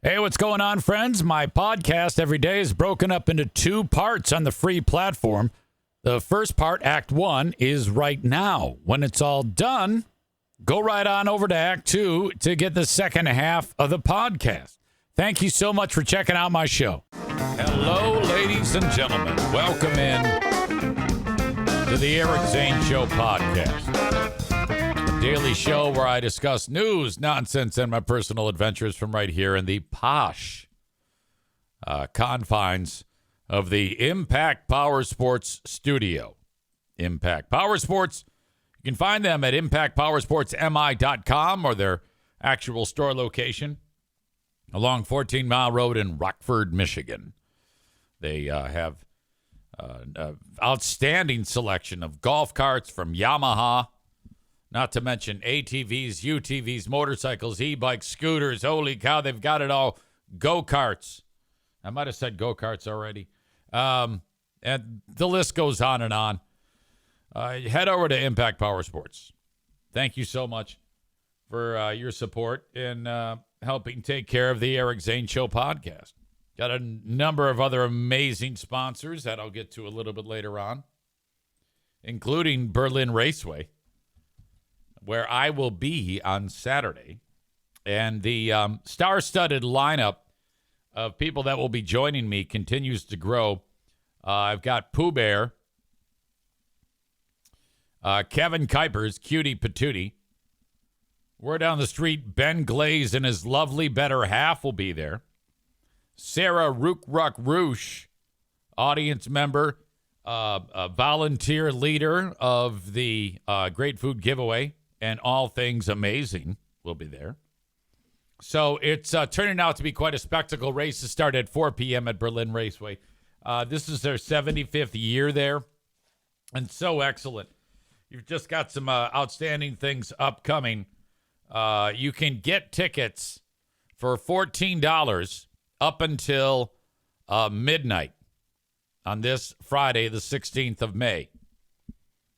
Hey, what's going on, friends? My podcast every day is broken up into two parts on the free platform. The first part, Act 1, is right now. When it's all done, go right on over to Act 2 to get the second half of the podcast. Thank you so much for checking out my show. Hello, ladies and gentlemen. Welcome in to the Eric Zane Show podcast. A daily show where I discuss news, nonsense, and my personal adventures from right here in the posh confines of the Impact Power Sports studio. Impact Power Sports. You can find them at impactpowersportsmi.com or their actual store location along 14 Mile Road in Rockford, Michigan. They have an outstanding selection of golf carts from Yamaha, not to mention ATVs, UTVs, motorcycles, e-bikes, scooters. Holy cow, they've got it all. Go-karts. I might have said go-karts already. And the list goes on and on. Head over to Impact Power Sports. Thank you so much for your support in helping take care of the Eric Zane Show podcast. Got a number of other amazing sponsors that I'll get to a little bit later on, including Berlin Raceway, where I will be on Saturday. And the star-studded lineup of people that will be joining me continues to grow. I've got Pooh Bear, Kevin Kuipers, Cutie Patootie. We're down the street. Ben Glaze and his lovely better half will be there. Sarah Rook Roosh, audience member, volunteer leader of the Great Food Giveaway and All Things Amazing, will be there. So it's turning out to be quite a spectacle. Races start at 4 p.m. at Berlin Raceway. This is their 75th year there, and so excellent. You've just got some outstanding things upcoming. You can get tickets for $14 up until midnight on this Friday, the 16th of May.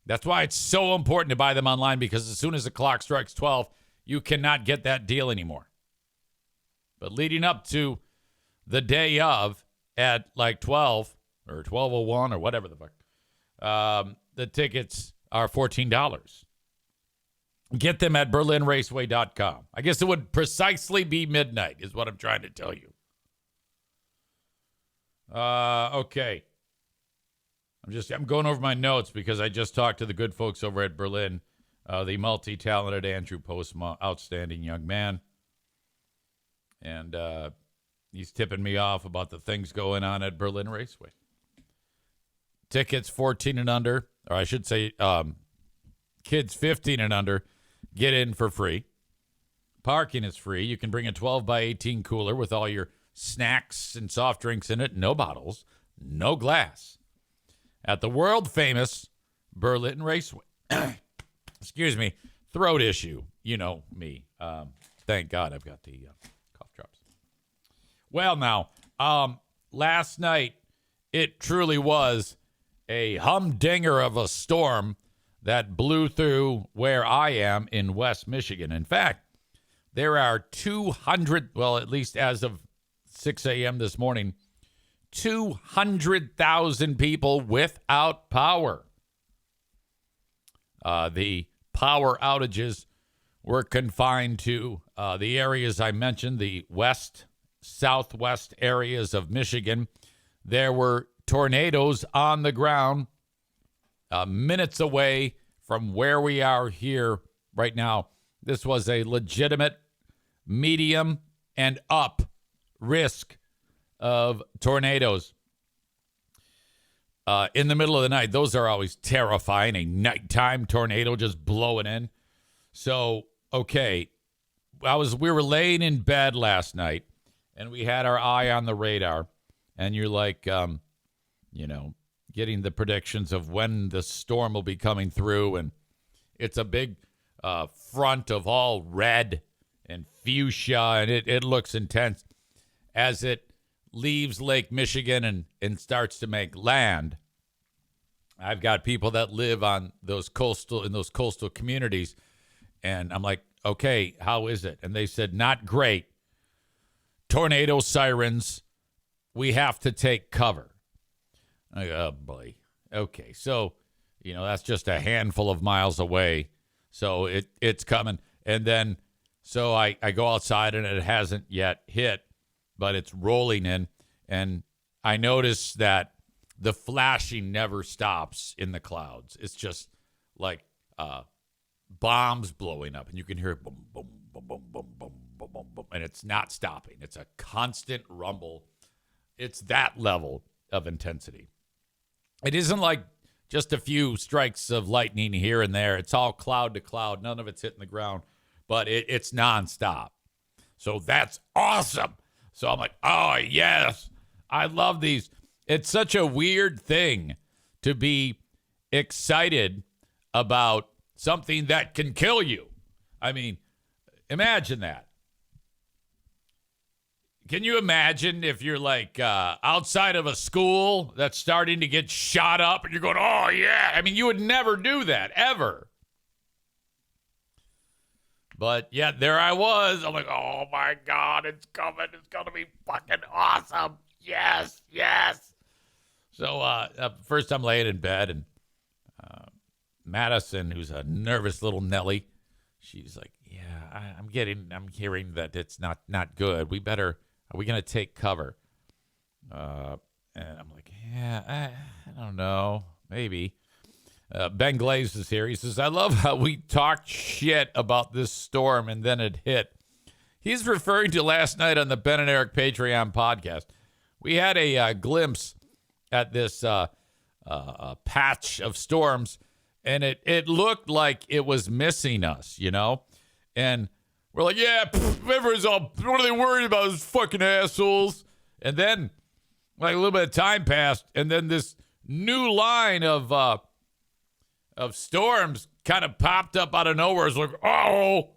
That's why it's so important to buy them online, because as soon as the clock strikes 12, you cannot get that deal anymore. But leading up to the day of at like 12 or 12:01 or whatever the fuck, the tickets are $14. Get them at berlinraceway.com. I guess it would precisely be midnight is what I'm trying to tell you. Okay. I'm going over my notes because I just talked to the good folks over at Berlin. The multi-talented Andrew Postma, outstanding young man. And he's tipping me off about the things going on at Berlin Raceway. Tickets 14 and under, or I should say kids 15 and under, get in for free. Parking is free. You can bring a 12 by 18 cooler with all your snacks and soft drinks in it. No bottles, no glass. At the world-famous Berlin Raceway. Excuse me. Throat issue. You know me. Thank God I've got the cough drops. Well, now, last night, it truly was a humdinger of a storm that blew through where I am in West Michigan. In fact, there are 200, well, at least as of 6 a.m. this morning, 200,000 people without power. The power outages were confined to the areas I mentioned, the west, southwest areas of Michigan. There were tornadoes on the ground minutes away from where we are here right now. This was a legitimate medium and up risk of tornadoes in the middle of the night. Those are always terrifying. A nighttime tornado just blowing in. So, okay, we were laying in bed last night, and we had our eye on the radar, and you're like, getting the predictions of when the storm will be coming through, and it's a big front of all red and fuchsia, and it looks intense as it leaves Lake Michigan and starts to make land. I've got people that live on those coastal communities, and I'm like, okay, how is it? And they said, not great. tornado sirens. We have to take cover. Oh, boy. Okay, so, that's just a handful of miles away. So it's coming. And then, so I go outside and it hasn't yet hit, but it's rolling in. And I notice that the flashing never stops in the clouds. It's just like bombs blowing up. And you can hear it boom, boom, boom, boom, boom, boom, boom, boom, boom. And it's not stopping. It's a constant rumble. It's that level of intensity. It isn't like just a few strikes of lightning here and there. It's all cloud to cloud. None of it's hitting the ground, but it's nonstop. So that's awesome. So I'm like, oh, yes, I love these. It's such a weird thing to be excited about something that can kill you. I mean, imagine that. Can you imagine if you're like outside of a school that's starting to get shot up and you're going, oh, yeah. I mean, you would never do that, ever. But, yeah, there I was. I'm like, oh, my God, it's coming. It's going to be fucking awesome. Yes, yes. So first I'm laying in bed, and Madison, who's a nervous little Nelly, she's like, yeah, I'm hearing that it's not good. Are we going to take cover? And I'm like, yeah, I don't know. Maybe. Ben Glaze is here. He says, I love how we talked shit about this storm and then it hit. He's referring to last night on the Ben and Eric Patreon podcast. We had a glimpse at this patch of storms, and it looked like it was missing us, And we're like, yeah, everyone's all, what are they worried about, those fucking assholes? And then, like, a little bit of time passed, and then this new line of storms kind of popped up out of nowhere. It's like, oh.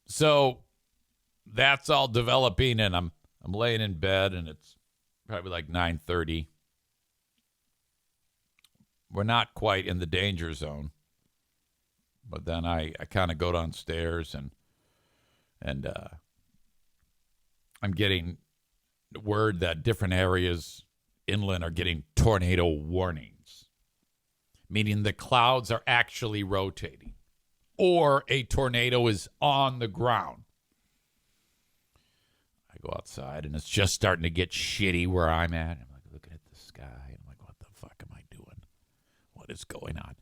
So that's all developing, and I'm laying in bed, and it's probably like 9:30. We're not quite in the danger zone. But then I kind of go downstairs and I'm getting word that different areas inland are getting tornado warnings, meaning the clouds are actually rotating or a tornado is on the ground. I go outside and it's just starting to get shitty where I'm at. I'm like looking at the sky. I'm like, what the fuck am I doing? What is going on?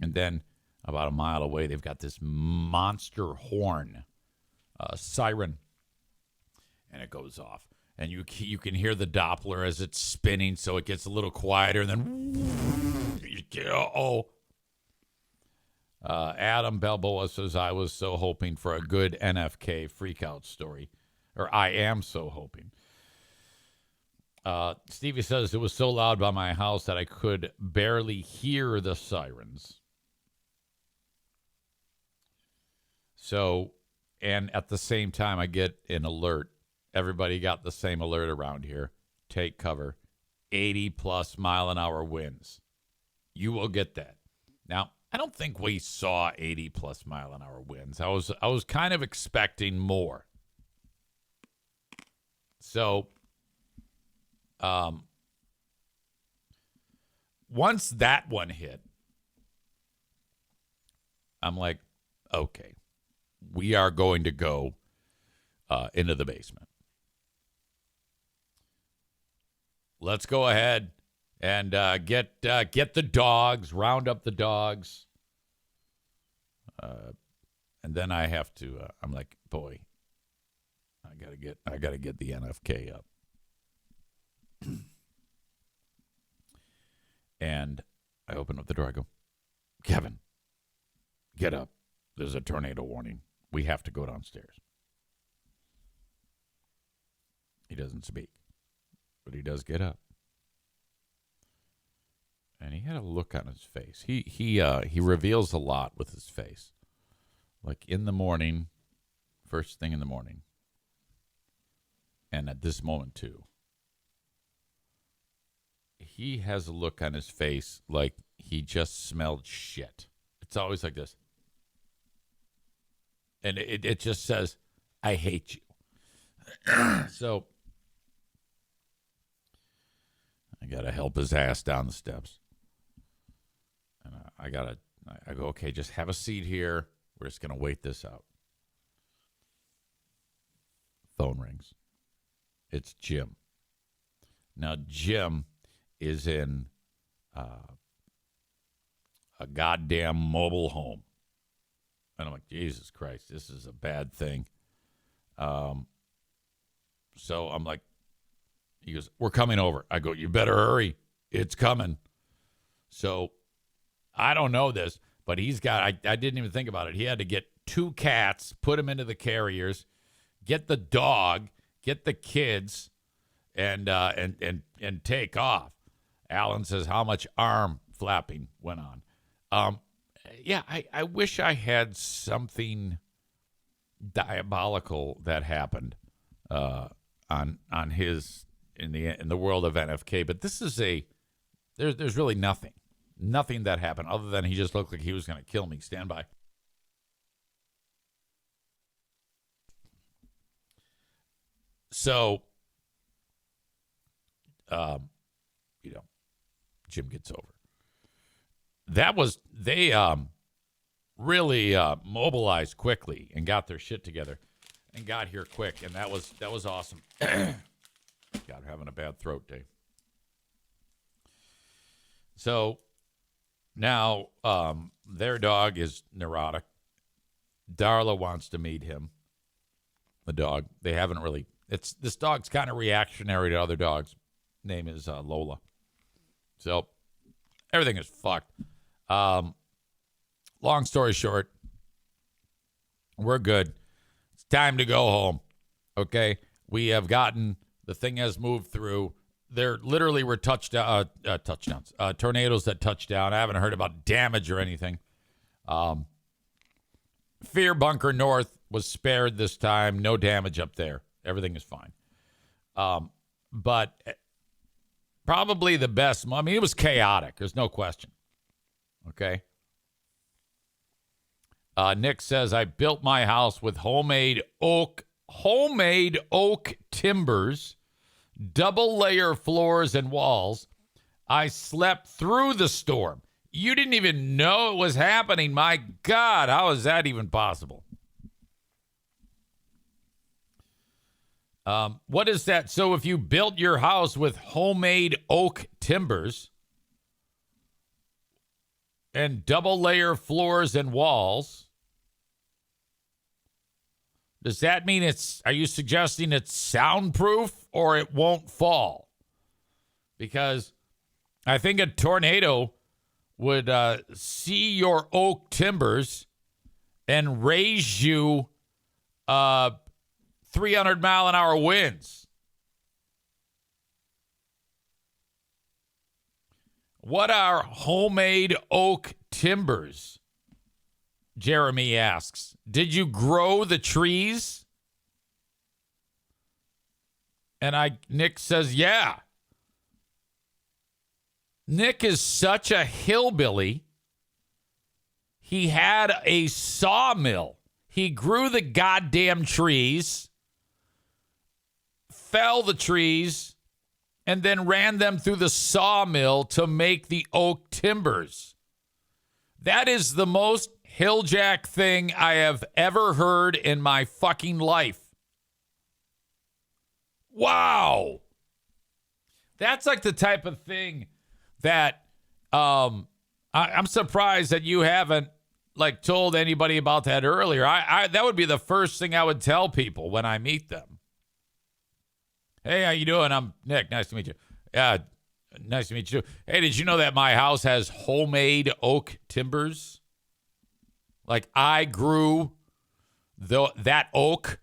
And then about a mile away, they've got this monster horn, siren, and it goes off. And you can hear the Doppler as it's spinning, so it gets a little quieter, and then Adam Balboa says, I was so hoping for a good NFK freakout story, or I am so hoping. Stevie says, it was so loud by my house that I could barely hear the sirens. So, and at the same time, I get an alert. Everybody got the same alert around here. Take cover. 80-plus mile-an-hour winds. You will get that. Now, I don't think we saw 80-plus mile-an-hour winds. I was kind of expecting more. So, once that one hit, I'm like, okay. We are going to go into the basement. Let's go ahead and get the dogs, round up the dogs, and then I have to. I'm like, boy, I gotta get the NFK up, and I open up the door. I go, Kevin, get up. There's a tornado warning. We have to go downstairs. He doesn't speak, but he does get up. And he had a look on his face. He reveals a lot with his face. Like in the morning, first thing in the morning, and at this moment too. He has a look on his face like he just smelled shit. It's always like this. And it just says, I hate you. So I got to help his ass down the steps. And I go, okay, just have a seat here. We're just going to wait this out. Phone rings. It's Jim. Now, Jim is in a goddamn mobile home. And I'm like, Jesus Christ, this is a bad thing. So I'm like, he goes, we're coming over. I go, you better hurry. It's coming. So I don't know this, but he's got, I didn't even think about it. He had to get 2 cats, put them into the carriers, get the dog, get the kids, and take off. Alan says, how much arm flapping went on? Yeah, I wish I had something diabolical that happened on his in the world of NFK, but this is there's really nothing that happened other than he just looked like he was going to kill me. Stand by. So, Jim gets over. They really mobilized quickly and got their shit together and got here quick, and that was awesome. God, having a bad throat day. So now their dog is neurotic. Darla wants to meet him. The dog. They haven't really. This dog's kind of reactionary to other dogs. Name is Lola. So everything is fucked. Long story short, we're good. It's time to go home. Okay, we have gotten. The thing has moved through. There literally were touchdowns, tornadoes that touched down. I haven't heard about damage or anything. Fear Bunker North was spared this time. No damage up there. Everything is fine. But probably the best. I mean, it was chaotic. There's no question. Okay. Nick says, I built my house with homemade oak timbers, double layer floors and walls. I slept through the storm. You didn't even know it was happening. My God, how is that even possible? What is that? So if you built your house with homemade oak timbers and double layer floors and walls, does that mean are you suggesting it's soundproof or it won't fall? Because I think a tornado would see your oak timbers and raise you 300-mile-an-hour winds. What are homemade oak timbers? Jeremy asks. Did you grow the trees? And Nick says, yeah. Nick is such a hillbilly. He had a sawmill. He grew the goddamn trees, fell the trees, and then ran them through the sawmill to make the oak timbers. That is the most hilljack thing I have ever heard in my fucking life. Wow. That's like the type of thing that I'm surprised that you haven't told anybody about that earlier. I that would be the first thing I would tell people when I meet them. Hey, how you doing? I'm Nick. Nice to meet you. Nice to meet you. Hey, did you know that my house has homemade oak timbers? I grew that oak.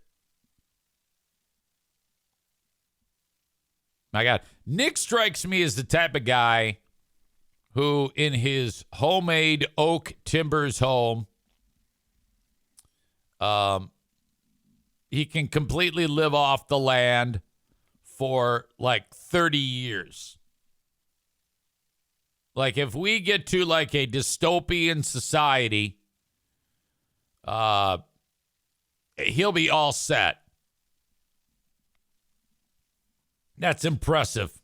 My God. Nick strikes me as the type of guy who, in his homemade oak timbers home, he can completely live off the land for 30 years. If we get to a dystopian society, he'll be all set. That's impressive.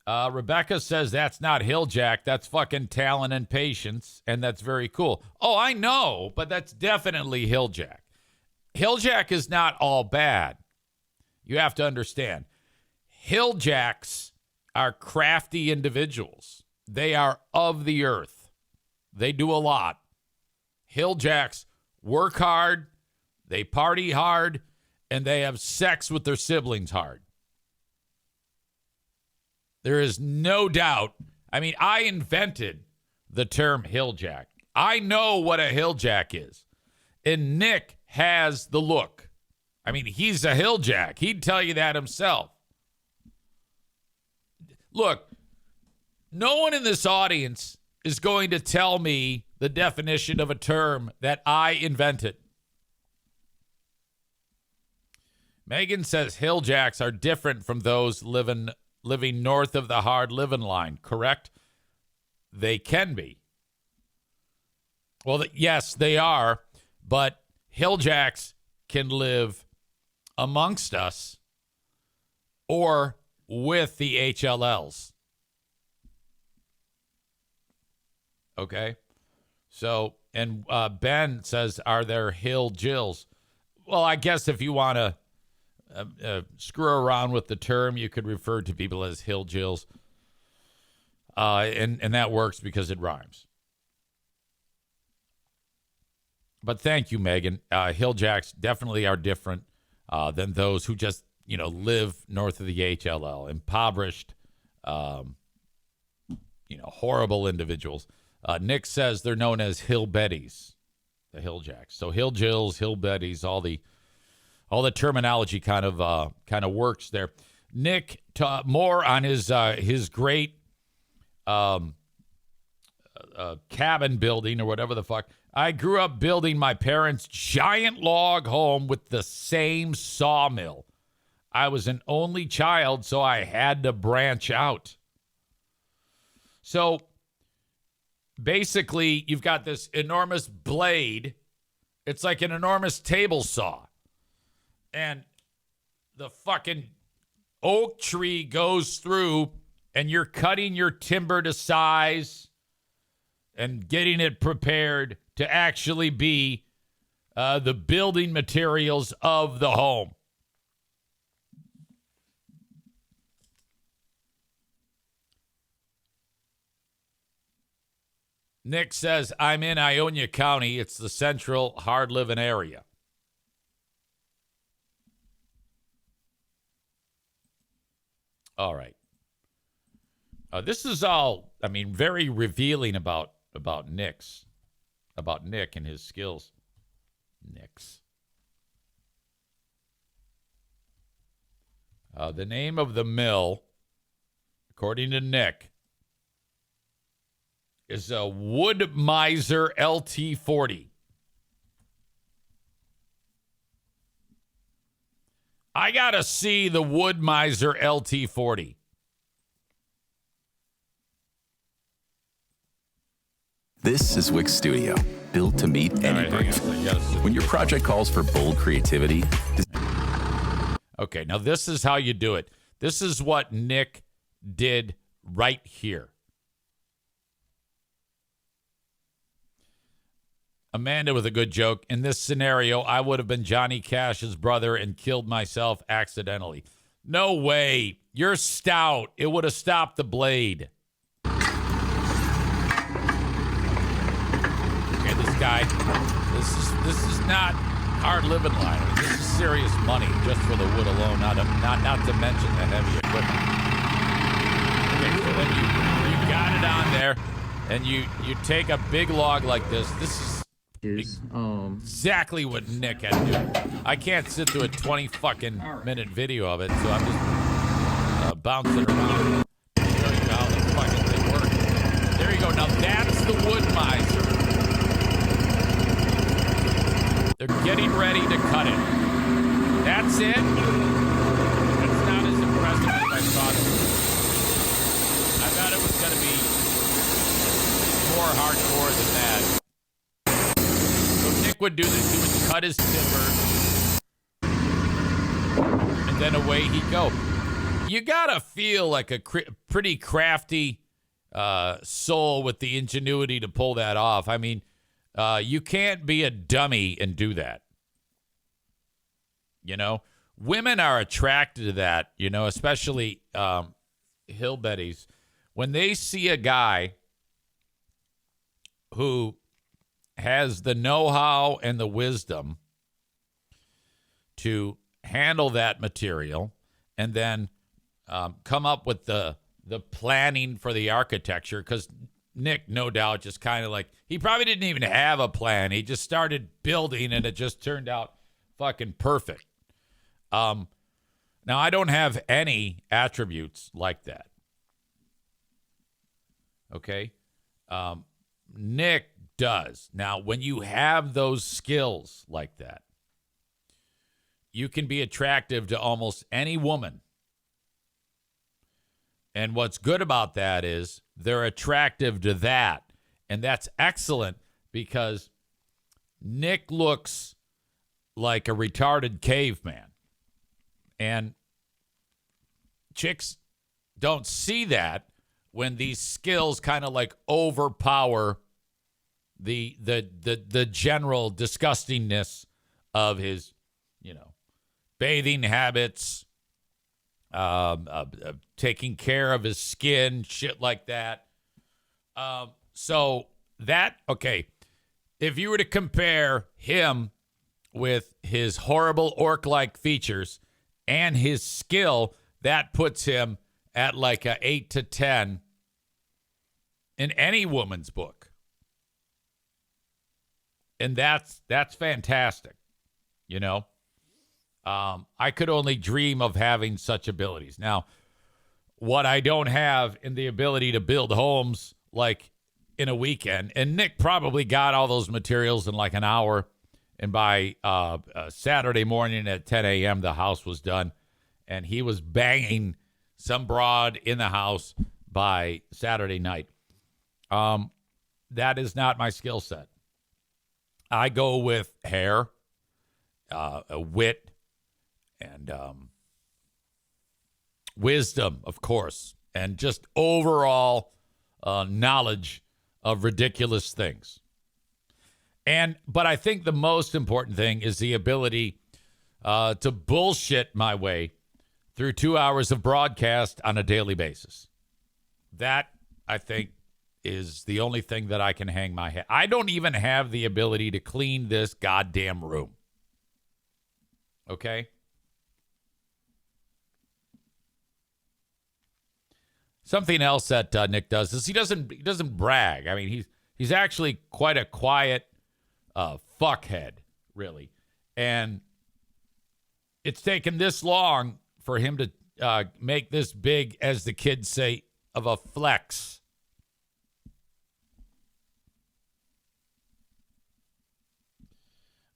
Rebecca says that's not Hilljack. That's fucking talent and patience, and that's very cool. Oh, I know, but that's definitely Hilljack. Hilljack is not all bad. You have to understand. Hilljacks are crafty individuals. They are of the earth. They do a lot. Hilljacks work hard, they party hard, and they have sex with their siblings hard. There is no doubt. I mean, I invented the term Hilljack. I know what a Hilljack is. And Nick has the look. I mean, he's a Hilljack. He'd tell you that himself. Look, no one in this audience is going to tell me the definition of a term that I invented. Megan says Hilljacks are different from those living north of the hard living line, correct? They can be. Well, yes, they are, but Hilljacks can live amongst us or with the HLLs. Okay? So, and Ben says, are there Hill Jills? Well, I guess if you want to screw around with the term, you could refer to people as Hill Jills. And that works because it rhymes. But thank you, Megan. Hilljacks definitely are different than those who just, live north of the HLL. Impoverished, horrible individuals. Nick says they're known as Hill Betties, the Hilljacks. So Hill Jills, Hill Betties, all the terminology kind of works there. Nick, more on his great cabin building or whatever the fuck. I grew up building my parents' giant log home with the same sawmill. I was an only child, so I had to branch out. So basically, you've got this enormous blade. It's like an enormous table saw. And the fucking oak tree goes through, and you're cutting your timber to size and getting it prepared to actually be the building materials of the home. Nick says, I'm in Ionia County. It's the central hard-living area. All right. This is all, very revealing about Nick and his skills. Nick's. The name of the mill, according to Nick, is a Wood Miser LT40. I got to see the Wood Miser LT40. This is Wix Studio, built to meet any brief. When your project calls for bold creativity. Okay, now this is how you do it. This is what Nick did right here. Amanda with a good joke. In this scenario, I would have been Johnny Cash's brother and killed myself accidentally. No way. You're stout. It would have stopped the blade. Okay, this guy, this is not hard living line. This is serious money just for the wood alone, not to mention the heavy equipment. Okay, so then you got it on there, and you take a big log like this. This is exactly what Nick had to do. I can't sit through a 20-fucking-minute video of it, so I'm just bouncing around. There you go. How the fucking thing works. There you go. Now that's the Wood Miser. They're getting ready to cut it. That's it. That's not as impressive as I thought it was. I thought it was going to be more hardcore than that. Nick would do this. He would cut his timber, and then away he'd go. You gotta feel like a pretty crafty soul with the ingenuity to pull that off. I mean, you can't be a dummy and do that. You know, women are attracted to that, you know, especially hillbillies. When they see a guy who has the know-how and the wisdom to handle that material and then come up with the planning for the architecture, because Nick, no doubt, just kind of like, he probably didn't even have a plan. He just started building and it just turned out fucking perfect. Now, I don't have any attributes like that. Okay? Nick does. Now, when you have those skills like that, you can be attractive to almost any woman. And what's good about that is they're attractive to that. And that's excellent because Nick looks like a retarded caveman. And chicks don't see that when these skills kind of like overpower the general disgustingness of his, you know, bathing habits, taking care of his skin, shit like that. So that, okay, if you were to compare him with his horrible orc-like features and his skill, that puts him at like a 8 to 10 in any woman's book. And that's fantastic, you know. I could only dream of having such abilities. Now, what I don't have in the ability to build homes like in a weekend, and Nick probably got all those materials in like an hour, and by Saturday morning at 10 a.m., the house was done, and he was banging some broad in the house by Saturday night. That is not my skill set. I go with hair, wit, and wisdom, of course, and just overall knowledge of ridiculous things. But I think the most important thing is the ability to bullshit my way through 2 hours of broadcast on a daily basis. That, I think, is the only thing that I can hang my head. I don't even have the ability to clean this goddamn room. Okay? Something else that Nick does is he doesn't brag. I mean, he's actually quite a quiet fuckhead, really. And it's taken this long for him to make this big, as the kids say, of a flex.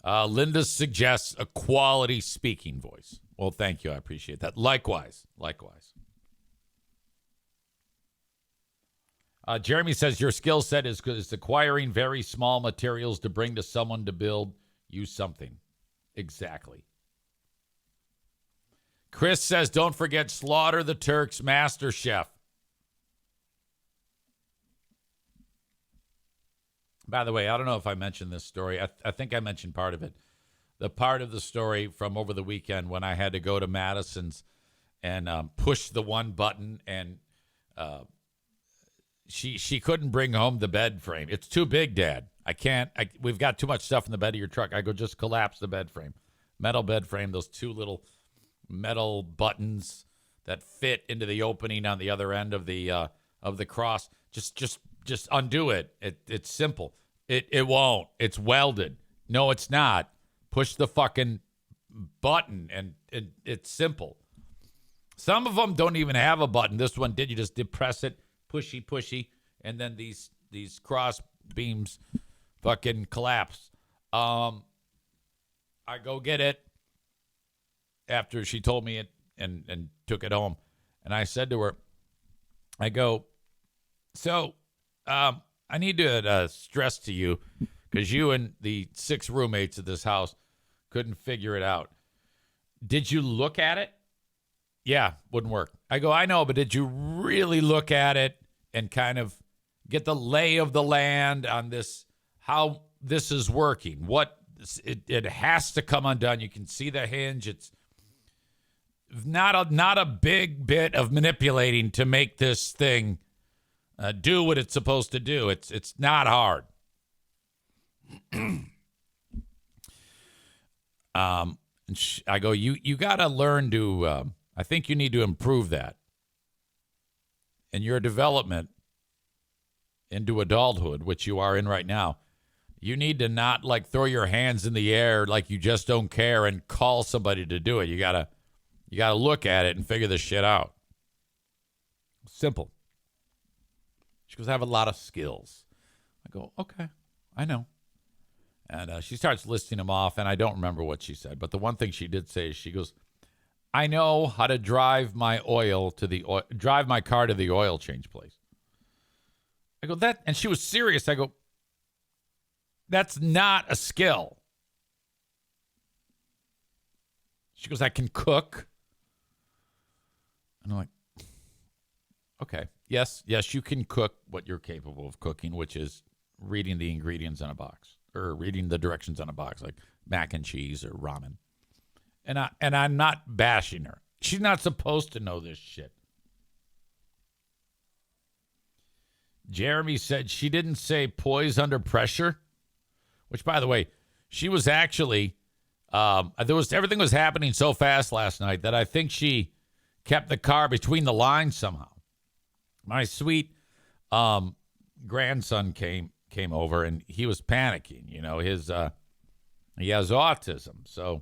Linda suggests a quality speaking voice. Well, thank you. I appreciate that. Likewise. Jeremy says your skill set is acquiring very small materials to bring to someone to build you something. Exactly. Chris says, don't forget Slaughter the Turks Master Chef. By the way, I don't know if I mentioned this story. I think I mentioned part of it. The part of the story from over the weekend when I had to go to Madison's and push the one button, and she couldn't bring home the bed frame. It's too big, Dad. I can't. We've got too much stuff in the bed of your truck. I go, just collapse the bed frame. Metal bed frame, those two little metal buttons that fit into the opening on the other end of the cross. Just undo it. It's simple. It won't. It's welded. No, it's not. Push the fucking button, and it's simple. Some of them don't even have a button. This one did. You just depress it, pushy, and then these cross beams fucking collapse. I go get it after she told me it and took it home, and I said to her, I go, so I need to stress to you, because you and the 6 roommates of this house couldn't figure it out. Did you look at it? Yeah, wouldn't work. I go, I know, but did you really look at it and kind of get the lay of the land on this, how this is working? It has to come undone. You can see the hinge. It's not a big bit of manipulating to make this thing do what it's supposed to do. It's not hard. I go, you got to learn to, I think you need to improve that. In your development into adulthood, which you are in right now, you need to not like throw your hands in the air like you just don't care and call somebody to do it. You gotta look at it and figure this shit out. Simple. She goes, I have a lot of skills. I go, okay, I know. And she starts listing them off, and I don't remember what she said. But the one thing she did say is she goes, I know how to drive my car to the oil change place. I go, that, and she was serious. I go, that's not a skill. She goes, I can cook. And I'm like, okay, yes, you can cook what you're capable of cooking, which is reading the ingredients on a box or reading the directions on a box, like mac and cheese or ramen. And I'm not bashing her. She's not supposed to know this shit. Jeremy said she didn't say poise under pressure, which, by the way, she was actually, everything was happening so fast last night that I think she kept the car between the lines somehow. My sweet grandson came over, and he was panicking. You know, he has autism, so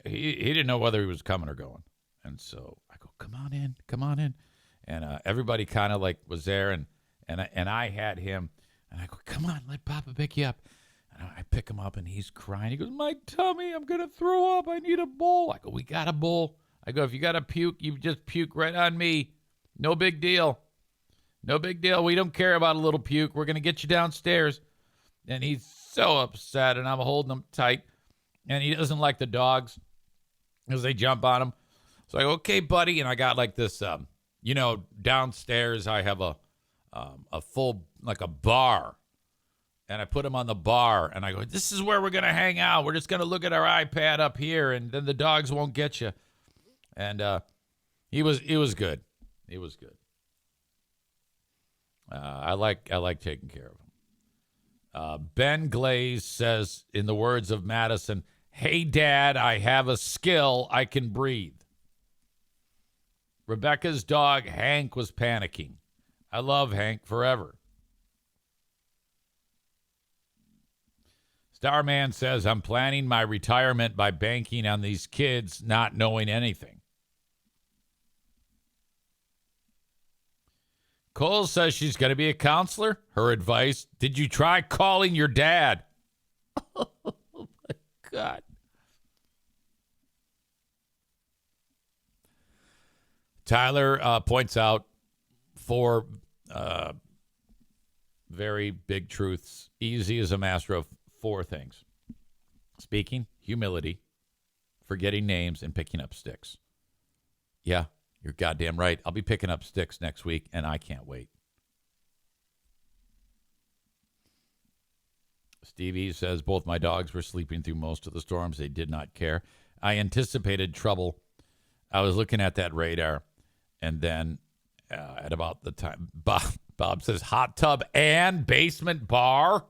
he didn't know whether he was coming or going. And so I go, come on in. And everybody kind of like was there, and I had him, and I go, come on, let Papa pick you up. And I pick him up, and he's crying. He goes, my tummy, I'm going to throw up. I need a bowl. I go, we got a bowl. I go, if you got to puke, you just puke right on me. No big deal. No big deal. We don't care about a little puke. We're going to get you downstairs. And he's so upset, and I'm holding him tight. And he doesn't like the dogs because they jump on him. So I go, okay, buddy. And I got like this, downstairs I have a full, like a bar. And I put him on the bar. And I go, this is where we're going to hang out. We're just going to look at our iPad up here, and then the dogs won't get you. And he was good. He was good. I like taking care of him. Ben Glaze says, in the words of Madison, hey, Dad, I have a skill. I can breathe. Rebecca's dog, Hank, was panicking. I love Hank forever. Starman says, I'm planning my retirement by banking on these kids not knowing anything. Cole says she's going to be a counselor. Her advice, did you try calling your dad? Oh, my God. Tyler points out 4 very big truths. Easy is a master of 4 things. Speaking, humility, forgetting names, and picking up sticks. Yeah. You're goddamn right. I'll be picking up sticks next week, and I can't wait. Stevie says, both my dogs were sleeping through most of the storms. They did not care. I anticipated trouble. I was looking at that radar, and then at about the time, Bob says, hot tub and basement bar?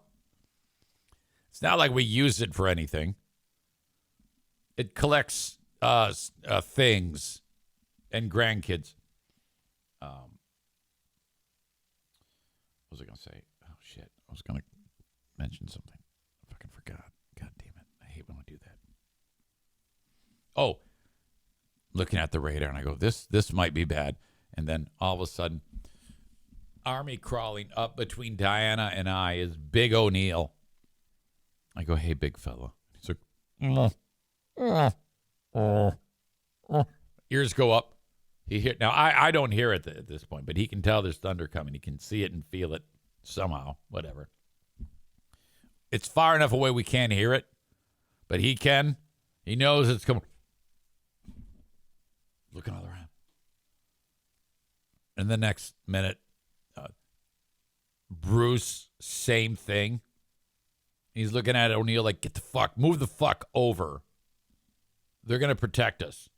It's not like we use it for anything. It collects things. And grandkids. What was I going to say? Oh, shit. I was going to mention something. I fucking forgot. God damn it. I hate when I do that. Oh, looking at the radar, and I go, this might be bad. And then all of a sudden, army crawling up between Diana and I is Big O'Neill. I go, hey, big fella. He's like, ears go up. Now, I don't hear it at this point, but he can tell there's thunder coming. He can see it and feel it somehow, whatever. It's far enough away we can't hear it, but he can. He knows it's coming. Looking all around. And the next minute, Bruce, same thing. He's looking at O'Neill like, move the fuck over. They're going to protect us.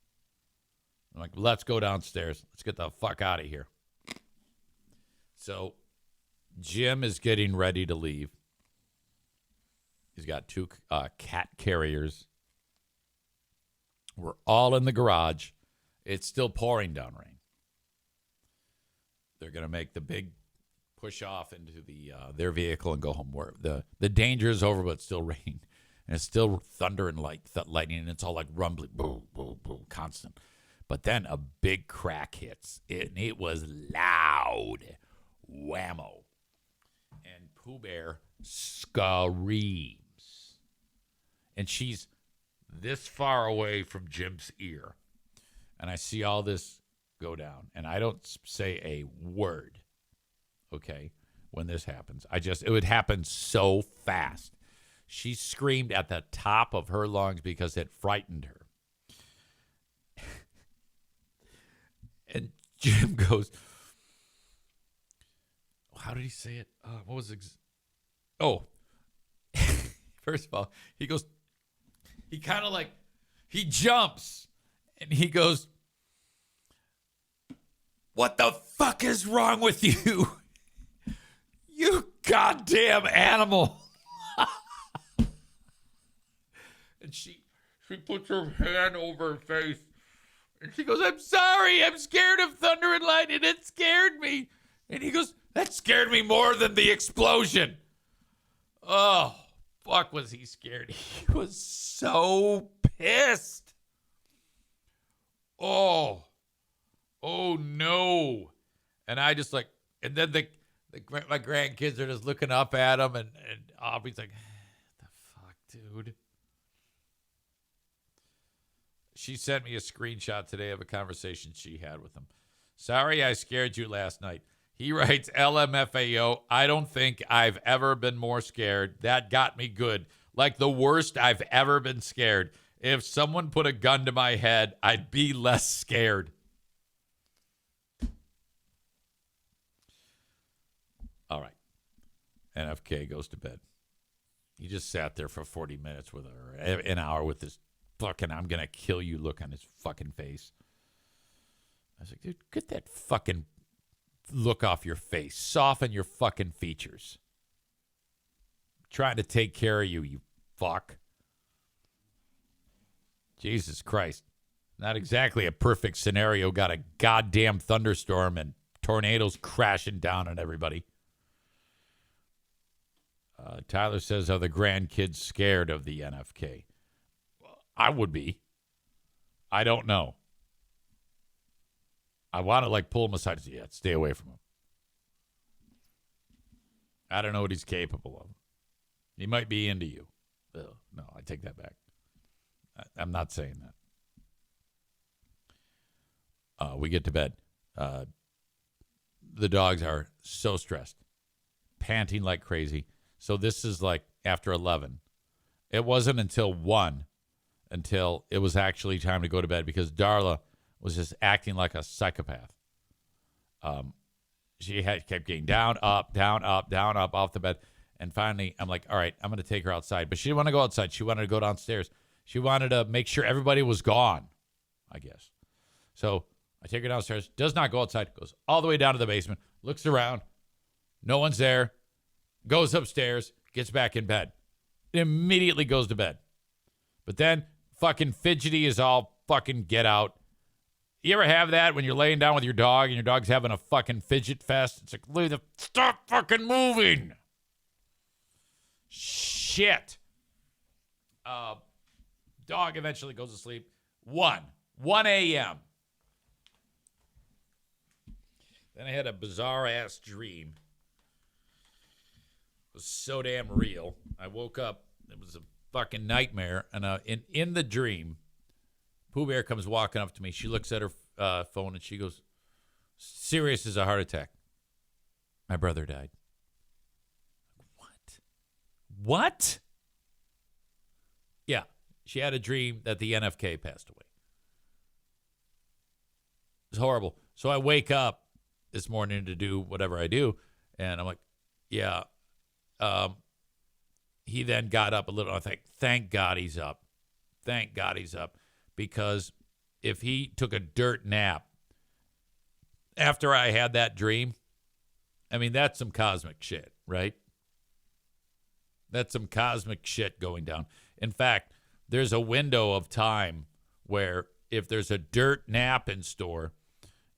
I'm like, let's go downstairs. Let's get the fuck out of here. So Jim is getting ready to leave. He's got 2 cat carriers. We're all in the garage. It's still pouring down rain. They're going to make the big push off into their vehicle and go home. Where the danger is over, but it's still rain. And it's still thunder and lightning, and it's all like rumbling, boom, boom, boom, constant. But then a big crack hits, and it was loud. Whammo. And Pooh Bear screams. And she's this far away from Jim's ear. And I see all this go down, and I don't say a word, okay, when this happens. It would happen so fast. She screamed at the top of her lungs because it frightened her. And Jim goes, how did he say it? What was it? First of all, he goes, he kind of he jumps and he goes, what the fuck is wrong with you? You goddamn animal. And she puts her hand over her face. And she goes, I'm sorry. I'm scared of thunder and lightning. It scared me. And he goes, that scared me more than the explosion. Oh, fuck, was he scared. He was so pissed. Oh no. And I just and then my grandkids are just looking up at him, and Aubrey's like, the fuck, dude. She sent me a screenshot today of a conversation she had with him. Sorry I scared you last night. He writes, LMFAO, I don't think I've ever been more scared. That got me good. Like the worst I've ever been scared. If someone put a gun to my head, I'd be less scared. All right. NFK goes to bed. He just sat there for 40 minutes with her, an hour with this fucking I'm going to kill you look on his fucking face. I was like, dude, get that fucking look off your face. Soften your fucking features. I'm trying to take care of you, you fuck. Jesus Christ. Not exactly a perfect scenario. Got a goddamn thunderstorm and tornadoes crashing down on everybody. Tyler says, are the grandkids scared of the NFK? I would be. I don't know. I want to pull him aside and say, yeah, stay away from him. I don't know what he's capable of. He might be into you. Ugh, no, I take that back. I'm not saying that. We get to bed. The dogs are so stressed, panting like crazy. So this is after 11. It wasn't until 1 until it was actually time to go to bed because Darla was just acting like a psychopath. She kept getting down, up, off the bed. And finally, I'm like, all right, I'm going to take her outside. But she didn't want to go outside. She wanted to go downstairs. She wanted to make sure everybody was gone, I guess. So I take her downstairs, does not go outside, goes all the way down to the basement, looks around. No one's there. Goes upstairs, gets back in bed. Immediately goes to bed. But then fucking fidgety is all fucking get out. You ever have that when you're laying down with your dog and your dog's having a fucking fidget fest? It's like, stop fucking moving. Shit. Dog eventually goes to sleep. 1 a.m. Then I had a bizarre-ass dream. It was so damn real. I woke up. It was a fucking nightmare. And in the dream, Pooh Bear comes walking up to me. She looks at her phone and she goes, serious as a heart attack. My brother died. What? Yeah, she had a dream that the NFK passed away. It's horrible. So I wake up this morning to do whatever I do, and I'm like, yeah. He then got up a little. I think, thank God he's up. Thank God he's up. Because if he took a dirt nap after I had that dream, I mean, that's some cosmic shit, right? That's some cosmic shit going down. In fact, there's a window of time where if there's a dirt nap in store,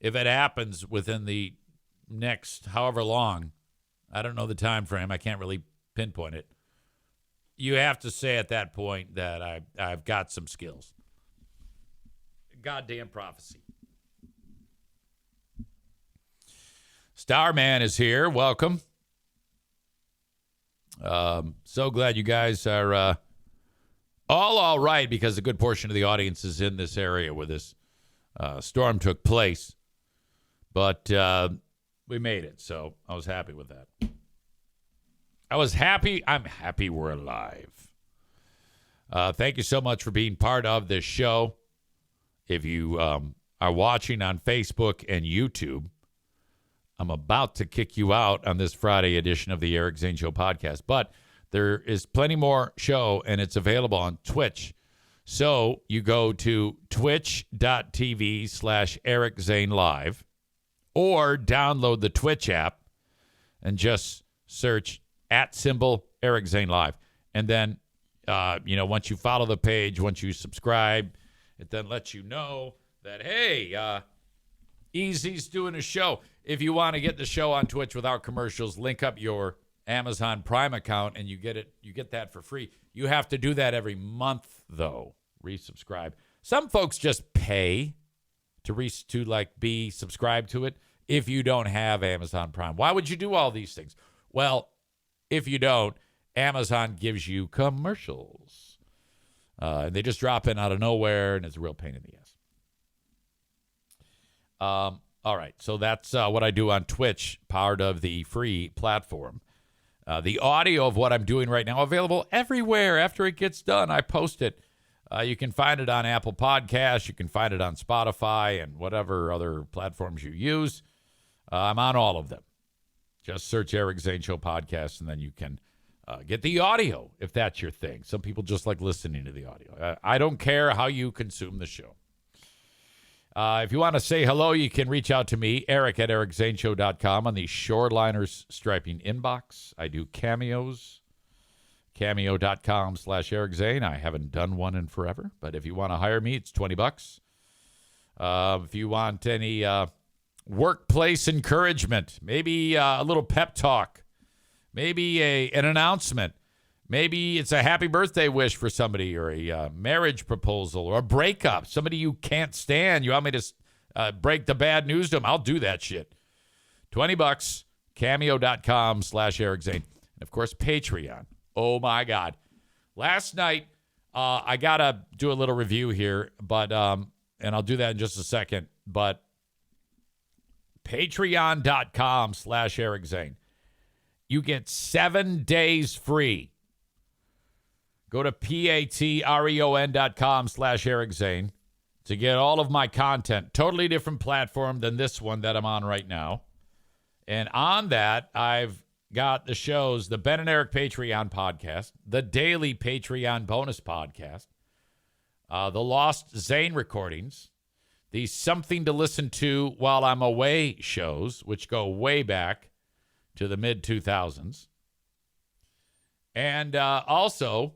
if it happens within the next however long, I don't know the time frame, I can't really pinpoint it, you have to say at that point that I've got some skills. Goddamn prophecy. Starman is here. Welcome. So glad you guys are all right, because a good portion of the audience is in this area where this storm took place. But we made it, so I was happy with that. I'm happy we're alive. Thank you so much for being part of this show. If you are watching on Facebook and YouTube, I'm about to kick you out on this Friday edition of the Eric Zane Show podcast. But there is plenty more show, and it's available on Twitch. So you go to twitch.tv/Eric Zane Live, or download the Twitch app and just search @ Eric Zane Live. And then, once you follow the page, once you subscribe, it then lets you know that, hey, Easy's doing a show. If you want to get the show on Twitch without commercials, link up your Amazon Prime account and you get that for free. You have to do that every month, though. Resubscribe. Some folks just pay to be subscribed to it if you don't have Amazon Prime. Why would you do all these things? Well, if you don't, Amazon gives you commercials. And they just drop in out of nowhere, and it's a real pain in the ass. All right, so that's what I do on Twitch, part of the free platform. The audio of what I'm doing right now available everywhere. After it gets done, I post it. You can find it on Apple Podcasts. You can find it on Spotify and whatever other platforms you use. I'm on all of them. Just search Eric Zane Show Podcast, and then you can get the audio if that's your thing. Some people just like listening to the audio. I don't care how you consume the show. If you want to say hello, you can reach out to me, Eric at ericzaneshow.com, on the Shoreliners Striping inbox. I do cameos, cameo.com/Eric Zane. I haven't done one in forever, but if you want to hire me, it's $20. If you want any workplace encouragement, maybe a little pep talk, maybe an announcement, maybe it's a happy birthday wish for somebody, or a marriage proposal, or a breakup, somebody you can't stand. You want me to break the bad news to them? I'll do that shit. $20, cameo.com/Eric Zane. And, of course, Patreon. Oh, my God. Last night, I got to do a little review here, but and I'll do that in just a second. But patreon.com/Eric Zane. You get 7 days free. Go to patreon.com/Eric Zane to get all of my content. Totally different platform than this one that I'm on right now. And on that, I've got the shows, the Ben and Eric Patreon podcast, the daily Patreon bonus podcast, the Lost Zane recordings, the Something to Listen to While I'm Away shows, which go way back to the mid-2000s. And also,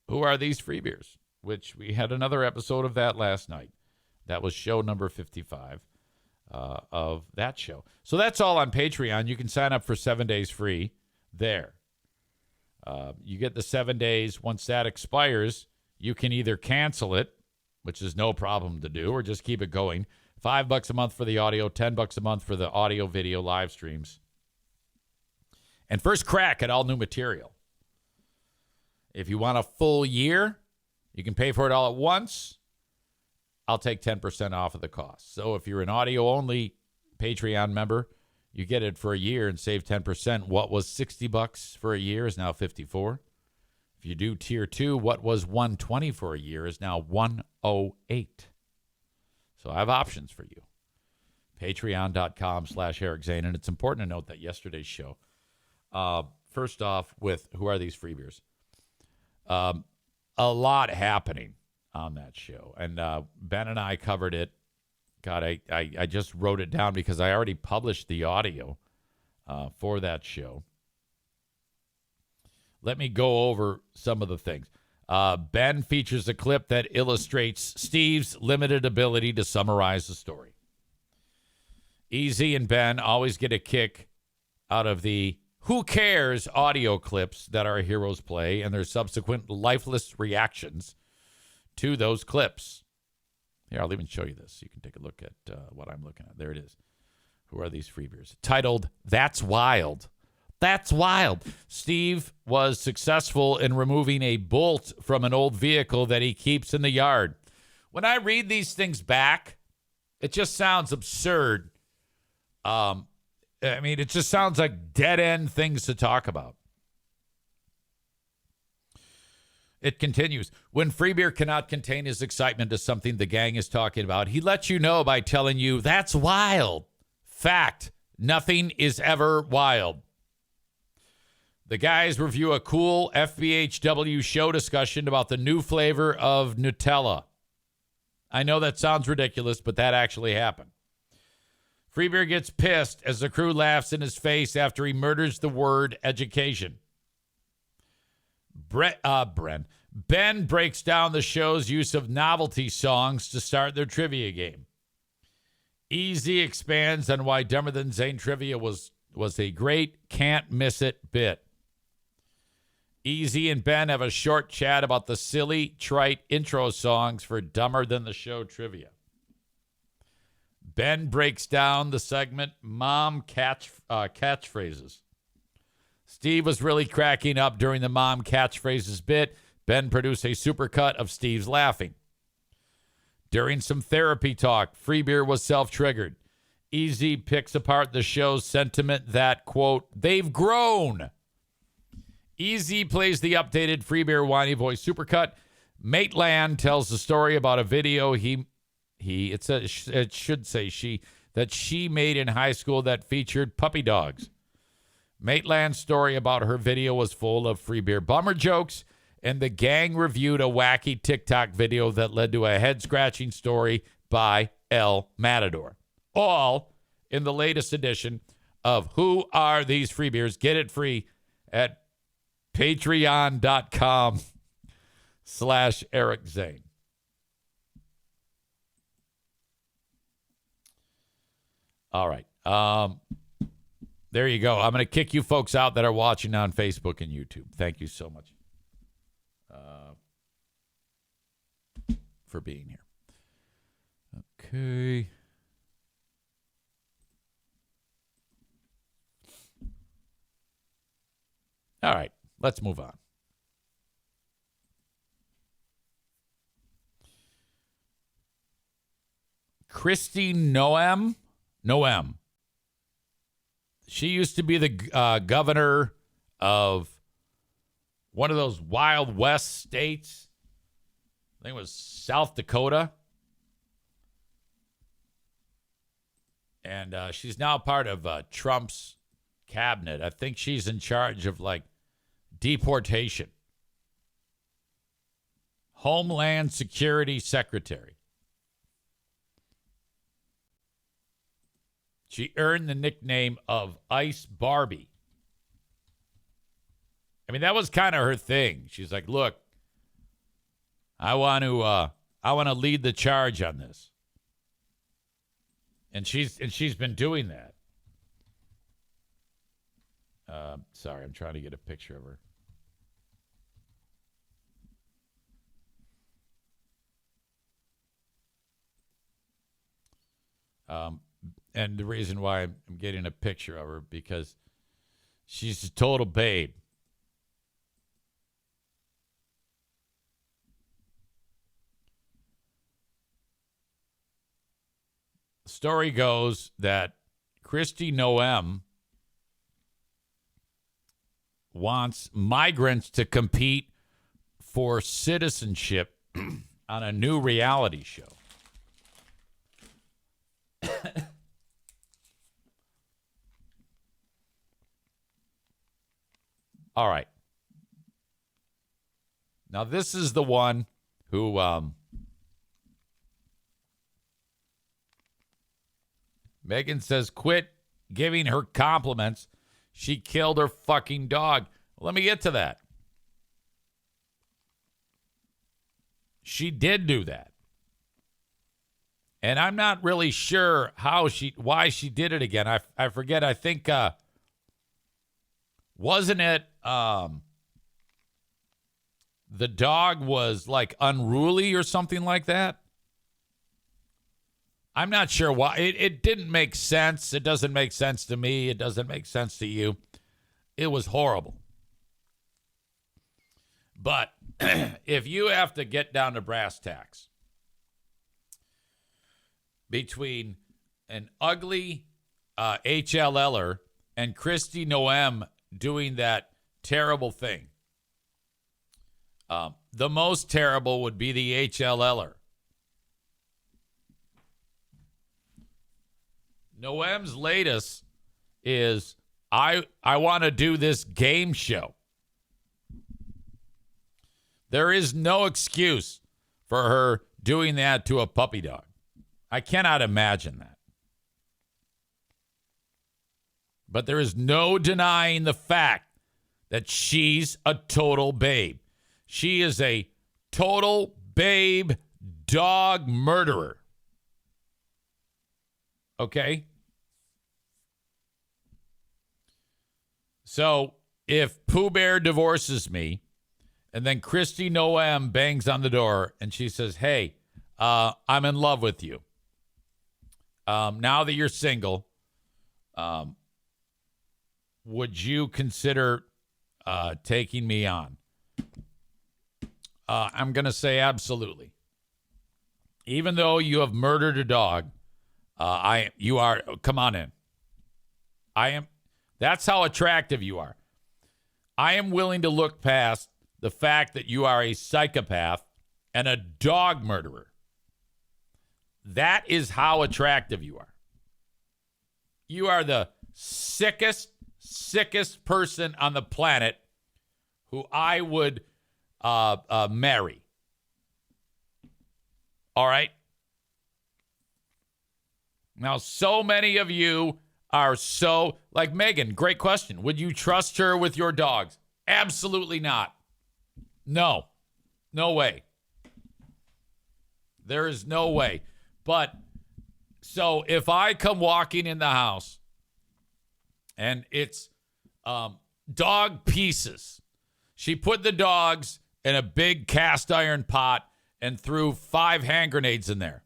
Who Are These Free Beers, which we had another episode of that last night. That was show number 55 of that show. So that's all on Patreon. You can sign up for 7 days free there. You get the 7 days. Once that expires, you can either cancel it, which is no problem to do, or just keep it going. $5 a month for the audio, $10 a month for the audio, video, live streams. And first crack at all new material. If you want a full year, you can pay for it all at once. I'll take 10% off of the cost. So if you're an audio-only Patreon member, You get it for a year and save 10%. What was $60 for a year is now $54. If you do tier 2, what was $120 for a year is now $108. So I have options for you. Patreon.com/Eric Zane. And it's important to note that yesterday's show, first off, with who are these free beers? A lot happening on that show. And Ben and I covered it. God, I just wrote it down because I already published the audio for that show. Let me go over some of the things. Ben features a clip that illustrates Steve's limited ability to summarize the story. EZ and Ben always get a kick out of the "who cares" audio clips that our heroes play and their subsequent lifeless reactions to those clips. Here, I'll even show you this. You can take a look at what I'm looking at. There it is. Who are these free beers? Titled, "That's Wild." That's wild. Steve was successful in removing a bolt from an old vehicle that he keeps in the yard. When I read these things back, it just sounds absurd. It just sounds like dead-end things to talk about. It continues. When Freebeer cannot contain his excitement to something the gang is talking about, he lets you know by telling you, "That's wild." Fact, nothing is ever wild. The guys review a cool FBHW show discussion about the new flavor of Nutella. I know that sounds ridiculous, but that actually happened. Freebeer gets pissed as the crew laughs in his face after he murders the word education. Ben breaks down the show's use of novelty songs to start their trivia game. EZ expands on why Dumber Than Zane trivia was a great can't miss it bit. EZ and Ben have a short chat about the silly, trite intro songs for Dumber Than the Show trivia. Ben breaks down the segment Mom Catchphrases. Steve was really cracking up during the Mom Catchphrases bit. Ben produced a supercut of Steve's laughing. During some therapy talk, Freebeer was self-triggered. EZ picks apart the show's sentiment that, quote, "they've grown." EZ plays the updated Freebeer whiny voice supercut. Maitland tells the story about a video that she made in high school that featured puppy dogs. Maitland's story about her video was full of Freebeer bummer jokes, and the gang reviewed a wacky TikTok video that led to a head-scratching story by El Matador. All in the latest edition of Who Are These Freebeers? Get it free at patreon.com/Eric Zane. All right. There you go. I'm going to kick you folks out that are watching on Facebook and YouTube. Thank you so much for being here. Okay. All right. Let's move on. Kristi Noem. She used to be the governor of one of those Wild West states. I think it was South Dakota. And she's now part of Trump's cabinet. I think she's in charge of, deportation. Homeland Security Secretary. She earned the nickname of Ice Barbie. I mean, that was kind of her thing. She's like, "Look, I want to lead the charge on this," and she's been doing that. Sorry, I'm trying to get a picture of her. And the reason why I'm getting a picture of her, because she's a total babe. The story goes that Kristi Noem wants migrants to compete for citizenship on a new reality show. All right. Now, this is the one who Megan says, quit giving her compliments. She killed her fucking dog. Let me get to that. She did do that. And I'm not really sure why she did it again. I forget. I think, wasn't it, the dog was like unruly or something like that? I'm not sure why. It didn't make sense. It doesn't make sense to me. It doesn't make sense to you. It was horrible. But if you have to get down to brass tacks between an ugly HLLer and Kristi Noem doing that terrible thing, the most terrible would be the HLLer. Noem's latest is, I want to do this game show. There is no excuse for her doing that to a puppy dog. I cannot imagine that. But there is no denying the fact that she's a total babe. She is a total babe dog murderer. Okay? So if Pooh Bear divorces me, and then Kristi Noem bangs on the door and she says, hey, I'm in love with you. Now that you're single, would you consider taking me on? I'm going to say absolutely. Even though you have murdered a dog, come on in. That's how attractive you are. I am willing to look past the fact that you are a psychopath and a dog murderer. That is how attractive you are. You are the sickest person on the planet who I would marry. All right? Now, so many of you are like Megan, great question. Would you trust her with your dogs? Absolutely not. No way. There is no way. But so if I come walking in the house and it's dog pieces, she put the dogs in a big cast iron pot and threw 5 hand grenades in there.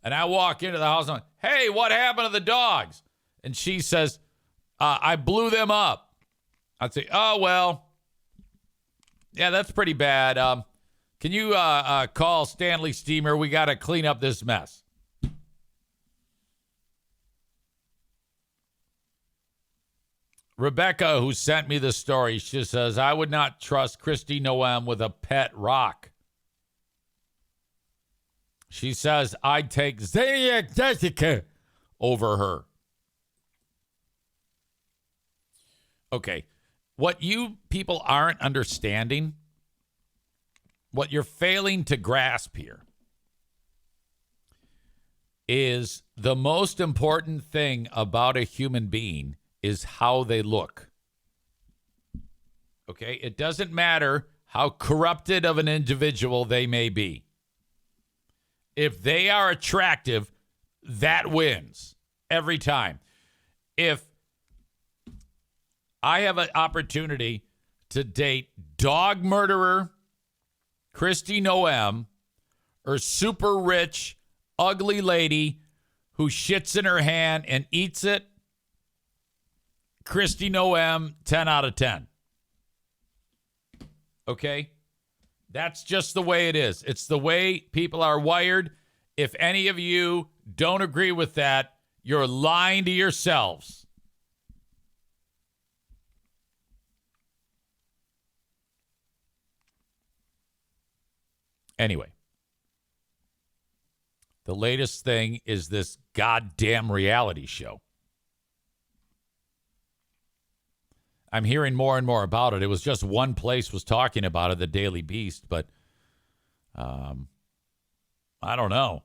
And I walk into the house and I'm like, hey, what happened to the dogs? And she says, I blew them up. I'd say, oh, well, yeah, that's pretty bad. Can you call Stanley Steamer? We got to clean up this mess. Rebecca, who sent me the story, she says, I would not trust Kristi Noem with a pet rock. She says, I'd take Zaniac Jessica over her. Okay. What you people aren't understanding, what you're failing to grasp here, is the most important thing about a human being is how they look. Okay? It doesn't matter how corrupted of an individual they may be. If they are attractive, that wins every time. If I have an opportunity to date dog murderer Kristi Noem or super rich, ugly lady who shits in her hand and eats it, Kristi Noem, 10 out of 10. Okay? That's just the way it is. It's the way people are wired. If any of you don't agree with that, You're lying to yourselves. Anyway, the latest thing is this goddamn reality show. I'm hearing more and more about it. It was just one place was talking about it, the Daily Beast, but I don't know.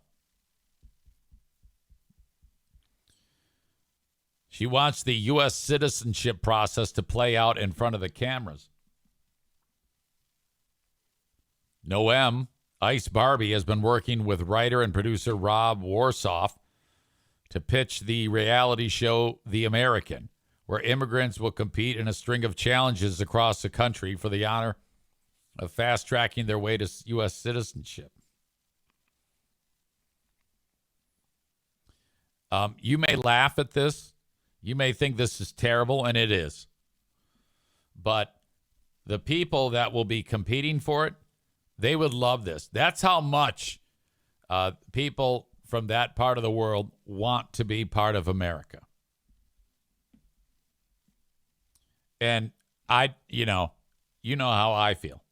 She wants the U.S. citizenship process to play out in front of the cameras. Noem, Ice Barbie, has been working with writer and producer Rob Warsoff to pitch the reality show The American, where immigrants will compete in a string of challenges across the country for the honor of fast-tracking their way to U.S. citizenship. You may laugh at this. You may think this is terrible, and it is. But the people that will be competing for it, they would love this. That's how much people from that part of the world want to be part of America. And you know how I feel.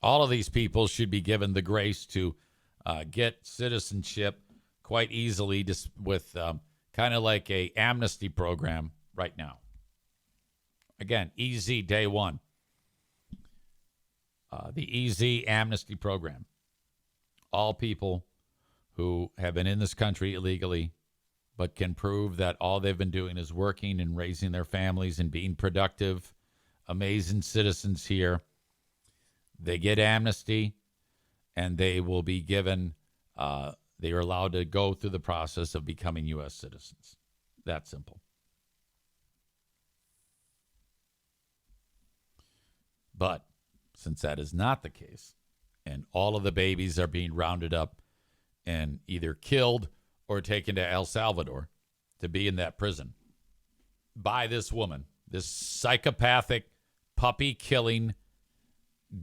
All of these people should be given the grace to get citizenship quite easily, just with kind of like a amnesty program right now. Again, easy day one. The easy amnesty program. All people who have been in this country illegally but can prove that all they've been doing is working and raising their families and being productive, amazing citizens here. They get amnesty, and they will be given, they are allowed to go through the process of becoming U.S. citizens. That simple. But since that is not the case, and all of the babies are being rounded up and either killed or taken to El Salvador to be in that prison by this woman, this psychopathic, puppy-killing,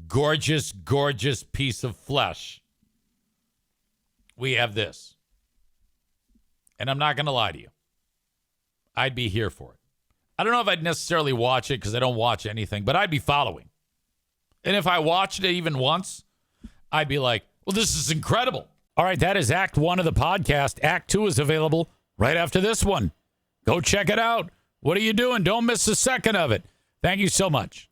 gorgeous, gorgeous piece of flesh, we have this. And I'm not going to lie to you. I'd be here for it. I don't know if I'd necessarily watch it because I don't watch anything, but I'd be following. And if I watched it even once, I'd be like, well, this is incredible. All right, that is Act 1 of the podcast. Act 2 is available right after this one. Go check it out. What are you doing? Don't miss a second of it. Thank you so much.